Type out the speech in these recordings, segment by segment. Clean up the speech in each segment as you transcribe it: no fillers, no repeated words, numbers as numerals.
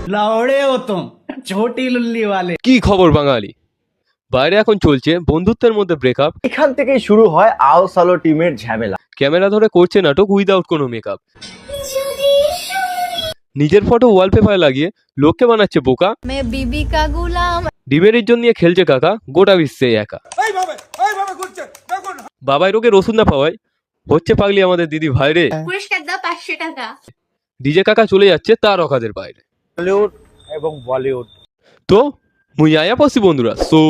लौड़े हो तुम छोटी लुल्ली वाले। কি খবর বাঙালি? বাইরে এখন চলছে বন্ধুত্বের মধ্যে ব্রেকআপ। এখান থেকেই শুরু হয় আওস আলো টিমের ঝামেলা। ক্যামেরা ধরে করছে নাটক উইদাউট কোনো মেকআপ। নিজের ফটো ওয়ালপেপার লাগিয়ে লোককে বানাচ্ছে বোকা। मैं बीबी का गुलाम। ডিমের ইজ্জত নিয়ে খেলছে কাকা, গোটা বিশ্বে একা। বাবাই রোগের ওষুধ না পাওয়ায় হচ্ছে পাগলি আমাদের দিদি ভাইরে। পুরস্কার দাও 500 টাকা। ডিজে কাকা চলে যাচ্ছে তার অকাদের বাইরে। হলিউড এবং বলিউড। তো মুই আয়া পড়ছি বন্ধুরা। সো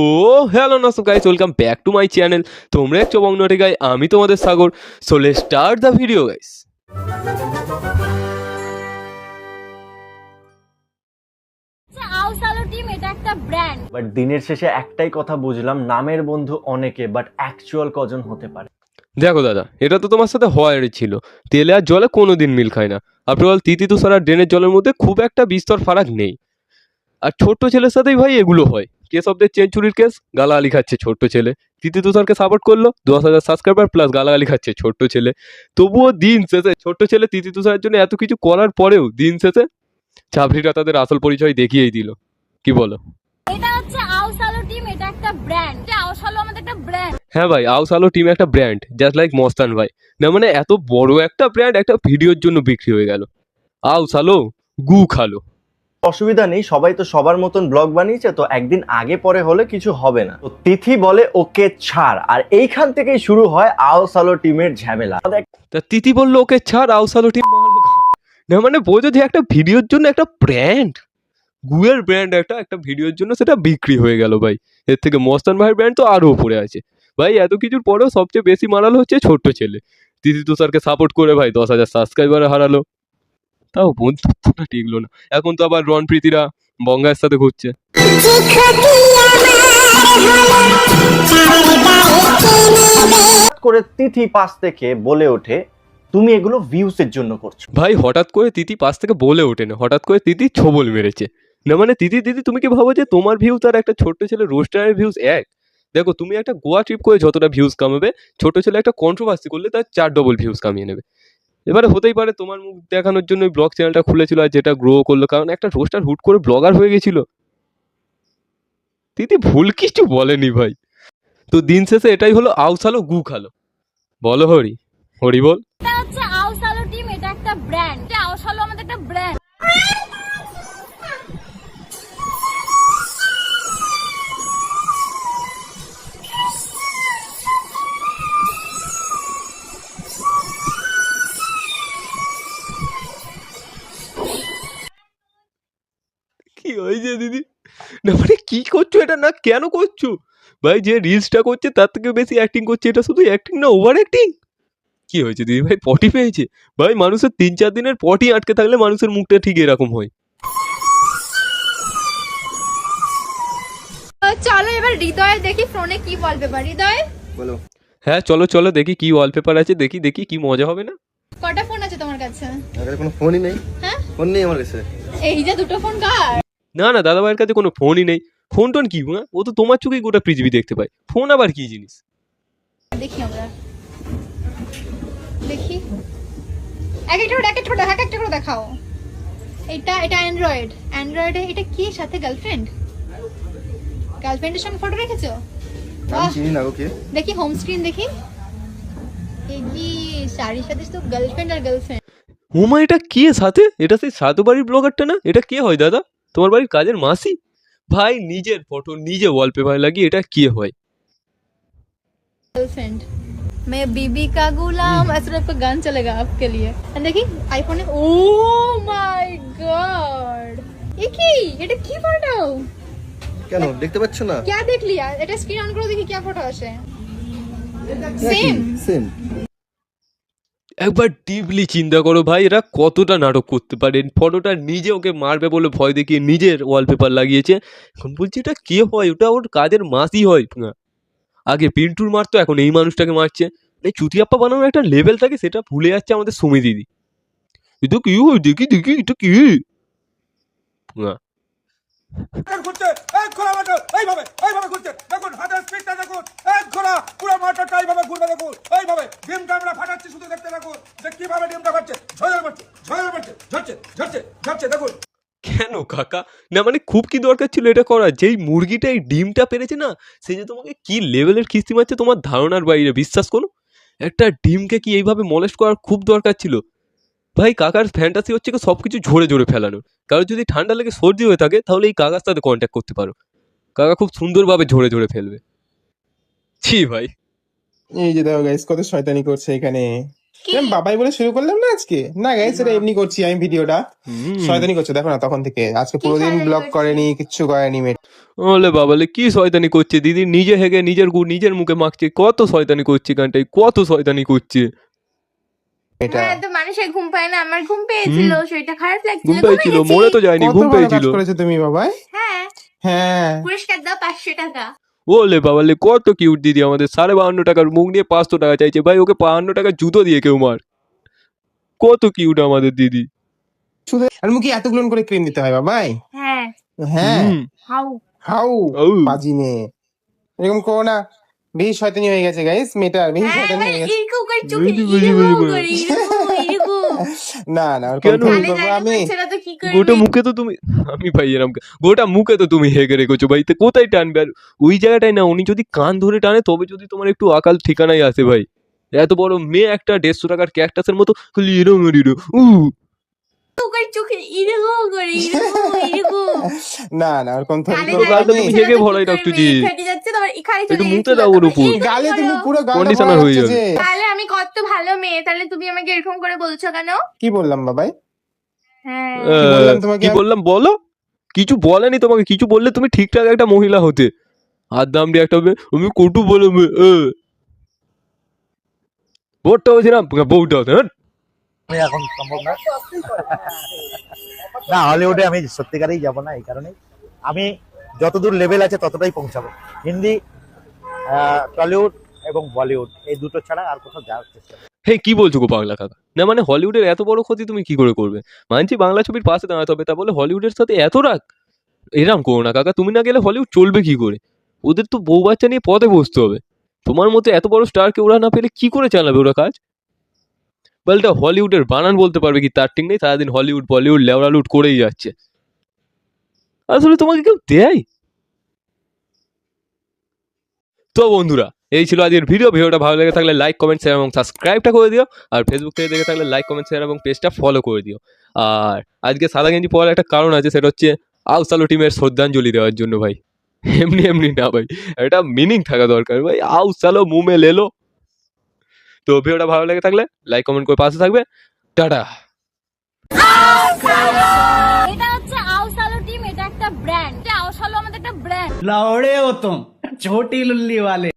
হ্যালো না so guys, welcome back to my channel. তোমরা এক চবং নটে গাই, আমি তোমাদের Sagar. So let's start the video guys. আওস আলো টিম এটা একটা ব্র্যান্ড। বাট দিনের শেষে একটাই কথা বুঝলাম, নামের বন্ধু অনেকে বাট অ্যাকচুয়াল কজন হতে পারে। দেখো দাদা, এটা তো তোমার সাথে হওয়ারই ছিল। তেলে আর জলে কোনোদিন মিল খায় না। আফটার অল তিতি তুষার আর ড্রেনের জলের মধ্যে খুব একটা বিস্তর ফারাক নেই। আর ছোট্ট ছেলের সাথেই ভাই এগুলো হয়। কেস অফ দ্য চেঞ্চুরির কেস, গালাগালি খাচ্ছে ছোট্ট ছেলে। তিতি তুষারকে সাপোর্ট করলো, 10,000 সাবস্ক্রাইবার প্লাস গালাগালি খাচ্ছে ছোট্ট ছেলে। তবুও দিন শেষে ছোট্ট ছেলে তিতি তুষারের জন্য এত কিছু করার পরেও দিন শেষে চাবড়িটা তাদের আসল পরিচয় দেখিয়েই দিল। কি বলো? এটা হচ্ছে আওস আলো টিম, এটা একটা ব্র্যান্ড। আওস আলো আমাদের একটা ব্র্যান্ড। হ্যাঁ ভাই, আউস আলো টিম একটা ব্র্যান্ড, জাস্ট লাইক মস্তান ভাই। না মানে এত বড় একটা ব্র্যান্ড একটা ভিডিওর জন্য বিক্রি হয়ে গেল। আউস আলো গু খালো। অসুবিধা নেই, সবাই তো সবার মতন ব্লগ বানিয়েছে, তো একদিন আগে পরে হলে কিছু হবে না। তো তিথি বলে ওকে ছাড়, আর এইখান থেকেই শুরু হয় আওস আলো টিমের ঝামেলা। তা তিতি বললো ওকে ছাড়, আউস আলো টিম মারলো ঘাট। না মানে বোঝো যে একটা ভিডিওর জন্য একটা ব্র্যান্ড, গুয়ের ব্র্যান্ড একটা ভিডিওর জন্য সেটা বিক্রি হয়ে গেল ভাই। এর থেকে মস্তান ভাইয়ের ব্র্যান্ড তো আরো উপরে আছে ভাই। এত কিছুর পরেও সবচেয়ে বেশি মারালো হচ্ছে ছোট্ট ছেলে। তিতি তুষারকে সাপোর্ট করে ভাই 10,000 সাবস্ক্রাইবার হারালো। তাও বন্ধুত্বটা টিকলো না। এখন তো আবার রণপ্রীতিরা বঙ্গায়ের সাথে ঘুরছে। করে তিথি পাশ থেকে বলে ওঠে, তুমি এগুলো ভিউসের জন্য করছো। ভাই হঠাৎ করে তিতি পাশ থেকে বলে ওঠে না, হঠাৎ করে তিতি ছোবল মেরেছে। না মানে দিদি তুমি কি ভাবো যে তোমার ভিউ তার একটা ছোট্ট ছেলে রোস্টারের ভিউজ এক? দেখো তুমি একটা গোয়া ট্রিপ করে যতটা ভিউজ কামাবে, ছোট ছেলে একটা কন্ট্রোভার্সি করলে তার 4 ডবল ভিউজ কামিয়ে নেবে। এবারে হতেই পারে তোমার মুখ দেখানোর জন্য ব্লগ চ্যানেলটা খুলেছিল আর যেটা গ্রো করলো, কারণ একটা রোস্টার হুট করে ব্লগার হয়ে গেছিল। তিতি ভুল কিছু বলেনি ভাই। তো দিন শেষে এটাই হলো আউস আলো গু খালো। বলো হরি, হরি বল। এটা হচ্ছে আওস আলো টিম, এটা একটা ব্র্যান্ড। আওস আলো আমাদের একটা ব্র্যান্ড। কি হয়েছে দিদি? না মানে কি করছো এটা? না কেন করছো ভাই? যে রিলসটা করছে তার থেকে বেশি অ্যাক্টিং করছে। এটা শুধু অ্যাক্টিং না, ওভার অ্যাক্টিং। কি হয়েছে দিদি ভাই? পটি পেয়েছে ভাই? মানুষের 3-4 দিনের পটি আটকে থাকলে মানুষের মুখটা ঠিক এরকম হয়। চলো এবার হৃদয় দেখি ফোনে কি ওয়ালপেপার। হৃদয় বলো। হ্যাঁ চলো চলো দেখি কি ওয়ালপেপার আছে, দেখি দেখি কি মজা হবে না। কটা ফোন আছে তোমার কাছে? আমার কাছে কোনো ফোনই নেই। হ্যাঁ ফোন নেই আমার কাছে। এই যে দুটো ফোন কার? না না, দাদা ভাইয়ের কাছে কোনো ফোনই নেই। ফোন টোন কি? হ্যাঁ ও তো তোমার চোখেই গোটা পৃথিবী দেখতে পায়। ফোন আবার কি জিনিস? দেখি আমরা দেখি এক একটা করে দেখাও। এটা অ্যান্ড্রয়েড। অ্যান্ড্রয়েডে এটা কি সাথে গার্লফ্রেন্ডের সঙ্গে ফটো রেখেছো? আমি চিনি না ওকে। দেখি হোম স্ক্রিন দেখি। এই কি শাড়ির সাথে তো গার্লফ্রেন্ড আর গার্লফ্রেন্ড। ওমা এটা কে সাথে? এটা সেই সাধু বাড়ির ব্লগারটা না? এটা কে হয় দাদা? তোমার বাড়ির কাজের মাসি? ভাই নিজের ফটো নিজে ওয়ালপেপার লাগিয়ে এটা কে হয়? गर्लफ्रेंड मैं बीबी का गुलाम। ऐसे आपका गान चलेगा आपके लिए। देखिए आईफोन है। ओ माय गॉड, ये কি? এটা কি ফটো? কেন দেখতে পাচ্ছ না? क्या देख लिया? এটা স্ক্রিন অন করে দেখি কি ফটো আসে। Same same. একবার ডিপলি চিন্তা করো ভাই, এরা কতটা নাটক করতে পারে। ফটোটা নিজে ওকে মারবে বলে ভয় দেখিয়ে নিজের ওয়ালপেপার লাগিয়েছে। এখন বলছি এটা কে হয়? ওটা ওর কাজের মাসই হয়। আগে পিন্টুর মারতো, এখন এই মানুষটাকে মারছে। এই চুতিয়াপ্পা বানানোর একটা লেভেল থাকে, সেটা ভুলে যাচ্ছে আমাদের সুমি দিদি। এটা কি হয়? দেখি দেখি এটা কি? কেন কাকা, না মানে খুব কি দরকার ছিল এটা করার? যেই মুরগিটা এই ডিমটা পেরেছে না, সে যে তোমাকে কি লেভেলের কিস্তি মারছে তোমার ধারণার বাইরে, বিশ্বাস করো। একটা ডিমকে কি এইভাবে মলেস্ট করার খুব দরকার ছিল? ভাই কাকার ফ্যান্টাসি হচ্ছে কি সব কিছু ঝরে ঝরে ফেলানো। কারো যদি ঠান্ডা লেগে সর্দি হয়ে থাকে তাহলে এই কাকার সাথে কন্ট্যাক্ট করতে পারো, কাকা খুব সুন্দরভাবে ঝরে ঝরে ফেলবে। ছি ভাই। এই যে দেখো গাইস কত শয়তানি করছে এখানে। কি? এরম বাবাই বলে শুরু করলাম না আজকে, না গাইস এটা এমনি করছি আমি ভিডিওটা। শয়তানি করছে দেখো না তখন থেকে, আজকে পুরো দিন শয়তানি ব্লগ করছে? করেনি, কিচ্ছু করেনি মেয়ে। ওলে বাবালে কি শয়তানি করছে দিদি, নিজে হেগে নিজের গু নিজের মুখে মাখছে, কত শয়তানি করছে গানটাই, কত শয়তানি করছে। এটা হ্যাঁ, তো মানুষের ঘুম পায় না, আমার ঘুম পেয়েছিল, শরীরটা খারাপ লাগছিল, ঘুম পেয়েছিল, ঘুমিয়ে মরে গেছি। তো যায়নি, কত ঘুম ভালো কাজ পেয়েছিল। করেছো তুমি বাবাই। হ্যাঁ, হ্যাঁ পুরস্কার দাও 500 টাকা। ওলে বাবালে কত কিউট দিদি আমাদের, 52.5 টাকার মুখ নিয়ে 500 টাকা চাইছে। ভাই ওকে 52 টাকার জুতো দিয়ে কেউ মার, কত কিউট আমাদের দিদি। শুধু আর মুখে এতগুলো করে ক্রিম দিতে হয় বাবাই। হ্যাঁ, হ্যাঁ হুম। হাউ হাউ ও। বাজি মেয়ে, এরকম করো না। বেশি শয়তানি হয়ে গেছে গাইস, মেয়েটার বেশি হ্যাঁ, শয়তানি হয়ে গেছে। এরকম করে চোখে বুঝি, বুঝি, এরকম বুঝি। করে, এরকম। না না ওর কেন? কন্ট্রোল তাহলে করবো জায়গা আমি। পাচ্ছে না তো কি করবে? গোটা মুখে তো তুমি, আমি ভাই এরম গোটা মুখে তো তুমি হেগে রেখেছো ভাই, তো কোথায় টানবে? আর ওই জায়গাটাই না, উনি যদি কান ধরে টানে তবে যদি তোমার একটু আকাল ঠিকানায় আসে ভাই। এত বড় মেয়ে একটা 150 টাকার ক্যাকটাসের মতো খালি এরম এরম করে চোখে এরকম করে, এরকম। না না ওর কন্ট্রোল তাহলে করবো গালটা জায়গা আমি। তুমি পাচ্ছে না হেগে তো কি ভরাই করবে? রাখছো জি। ফেটে যাচ্ছে তো আবার এখানে চলে একটু মুতে যাচ্ছিল, দাও ওর তারপর উপর। এরকম গালে তুমি করো। পুরো গালটা Conditioner ভরা হয়ে যাচ্ছে যাবে। যে। তাহলে আমি কত ভালো মেয়ে, তাহলে তুমি আমাকে এরকম করে বলছো কেন? কি বললাম বাবাই? হ্যাঁ, কি বললাম তোমাকে? কি বললাম বলো? কিছু বলেনি তোমাকে, কিছু বললে তুমি ঠিকঠাক একটা মহিলা হতে। আর দাম দিয়ে একটা আমি কটু বলে বোর্ডটা হয়েছে না, বউটা হতে। হ্যাঁ আমি এখন সম্ভব না। না, হলিউডে আমি সত্যিকারেই যাব না, এই কারণে আমি যতদূর লেভেল আছে ততটাই পৌঁছাবো। হিন্দি, টলিউড এবং বলিউড এই দুটো ছাড়া আর কোথাও যাওয়ার চেষ্টা করব না। হে কি বলছো গো পাগলা কাকা? না মানে হলিউডের এত বড় ক্ষতি তুমি কি করে করবে? মানছি বাংলা ছবির পাশে দাঁড়াতে হবে, তা বলে হলিউডের সাথে এত রাগ? এরম করো না কাকা, তুমি না গেলে হলিউড চলবে কি করে? ওদের তো বউ বাচ্চা নিয়ে পথে বসতে হবে। তোমার মতো এত বড় স্টারকে ওরা না পেলে কি করে চালাবে ওরা কাজ? বলটা হলিউডের বানান বলতে পারবে কি তার ঠিক নেই, সারাদিন হলিউড বলিউড লেওড়ালুড করেই যাচ্ছে। আসলে তোমাকে কেউ দেয়? তো বন্ধুরা, এই ছিল আজকের ভিডিওটা ভালো লেগে থাকলে লাইক কমেন্ট শেয়ার এবং সাবস্ক্রাইবটা করে দিও। আর ফেসবুক থেকে দেখে থাকলে লাইক কমেন্ট শেয়ার এবং পেজটা ফলো করে দিও। আর আজকে সাদা গেঞ্জি পরার একটা কারণ আছে, সেটা হচ্ছে আউসালো টিমের শ্রদ্ধাঞ্জলি দেওয়ার জন্য ভাই। এমনি এমনি না ভাই, এটা মিনিং থাকা দরকার ভাই। আউসালো মুমে লেলো। তো ভিডিওটা ভালো লেগে থাকলে লাইক কমেন্ট করে পাশে থাকবে। টাটা। এটা হচ্ছে আউসালো টিম, এটা একটা ব্র্যান্ড। আউসালো আমাদের একটা ব্র্যান্ড। लौड़े हो तुम छोटी लुल्ली वाले।